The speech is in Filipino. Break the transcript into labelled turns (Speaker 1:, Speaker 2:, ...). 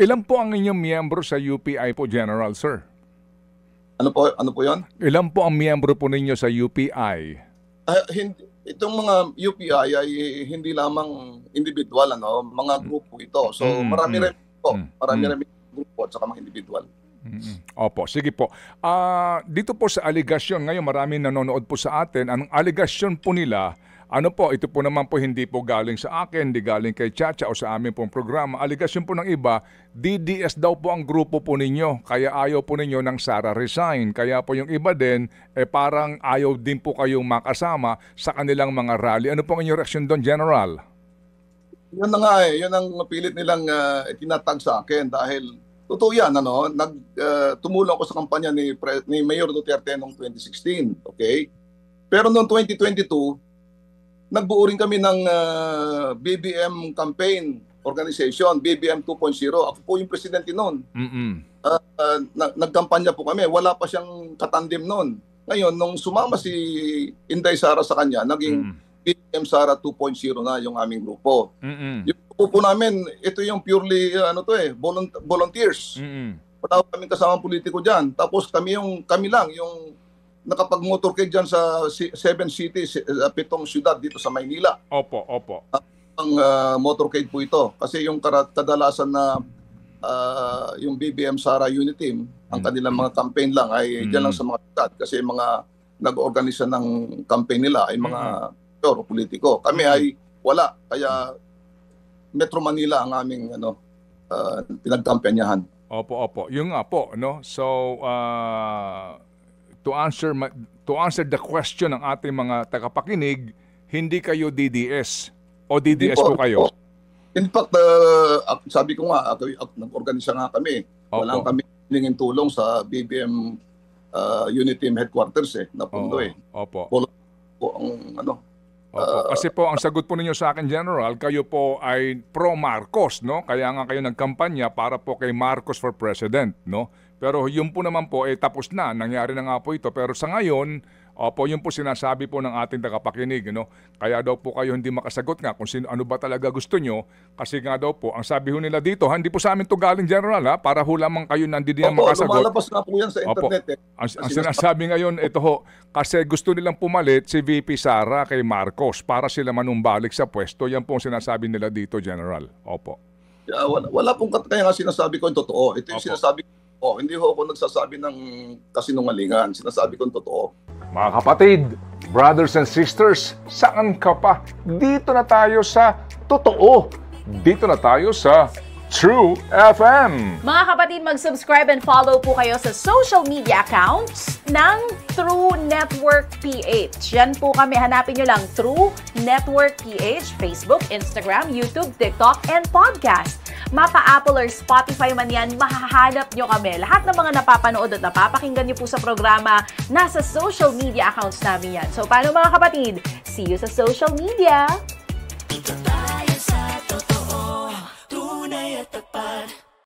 Speaker 1: Ilan po ang inyong miyembro sa UPI po, General, sir?
Speaker 2: Ano po 'yon?
Speaker 1: Ilan po ang miyembro po ninyo sa UPI?
Speaker 2: Itong mga UPI ay hindi lamang individual, mga grupo ito. So marami rin po, marami grupo at saka mga individual.
Speaker 1: Opo, sige po. Dito po sa aligasyon, ngayon maraming nanonood po sa atin. Ang aligasyon po nila, ito po naman po hindi po galing sa akin, hindi galing kay Chacha o sa amin pong programa. Aligasyon po ng iba, DDS daw po ang grupo po ninyo, kaya ayaw po ninyo ng Sara resign. Kaya po yung iba din, parang ayaw din po kayong makasama sa kanilang mga rally. Ano po ang inyong reaksyon doon, General?
Speaker 2: Yun na nga yun ang pilit nilang tinatag sa akin dahil totoo yan, tumulong ako sa kampanya ni Mayor Duterte noong 2016, okay? Pero noong 2022, nagbuo rin kami ng BBM campaign organization, BBM 2.0. Ako po yung presidente noon. Nagkampanya po kami. Wala pa siyang katandim noon. Ngayon, nung sumama si Inday Sara sa kanya, naging BBM Sara 2.0 na yung aming grupo. Yung grupo po namin, ito yung purely volunteers. Wala kaming kasamang politiko dyan. Tapos kami lang yung nakapag-motorcade dyan sa 7 cities, 7 syudad dito sa Maynila.
Speaker 1: Opo.
Speaker 2: Ang motorcade po ito. Kasi yung kadalasan na yung BBM Sara Unit Team, ang kanilang mga campaign lang ay dyan lang sa mga syudad. Kasi mga nag-organisa ng campaign nila ay mga politiko. Kami ay wala. Kaya Metro Manila ang aming pinagkampanyahan.
Speaker 1: Opo. Yung nga po, no? So, to answer the question ng ating mga tagapakinig, hindi kayo DDS o DDS po kayo?
Speaker 2: In fact, sabi ko nga, nag-organisa nga kami. Walang kami hilingin tulong sa BBM Unit Team Headquarters na pundo
Speaker 1: Opo.
Speaker 2: Kasi
Speaker 1: po ang sagot po ninyo sa akin, General, kayo po ay pro-Marcos, no? Kaya nga kayo nagkampanya para po kay Marcos for President, no? Pero yun po naman po, tapos na. Nangyari na nga po ito. Pero sa ngayon, yun po sinasabi po ng ating tagapakinig. No? Kaya daw po kayo hindi makasagot nga kung ano ba talaga gusto nyo. Kasi nga daw po, ang sabi ho nila dito, hindi po sa amin to galing, General, para ho lamang kayo nandito na makasagot.
Speaker 2: Lumalabas na po yan sa internet.
Speaker 1: Ang sinasabi ngayon, ito ho, kasi gusto nilang pumalit si VP Sara kay Marcos para sila manumbalik sa pwesto. Yan po ang sinasabi nila dito, General. Opo.
Speaker 2: Wala pong kaya nga sinasabi ko yung totoo. Ito yung sinasabi ko. Hindi ho ako nagsasabi ng kasinungalingan. Sinasabi ko totoo.
Speaker 1: Mga kapatid, brothers and sisters, saan ka pa? Dito na tayo sa totoo. Dito na tayo sa True FM.
Speaker 3: Mga kapatid, mag-subscribe and follow po kayo sa social media accounts ng True Network PH. Yan po kami. Hanapin nyo lang True Network PH, Facebook, Instagram, YouTube, TikTok, and podcast. Mapa Apple or Spotify man yan, mahahanap nyo kami. Lahat ng mga napapanood at napapakinggan nyo po sa programa, nasa social media accounts namin yan. So, paano mga kapatid? See you sa social media!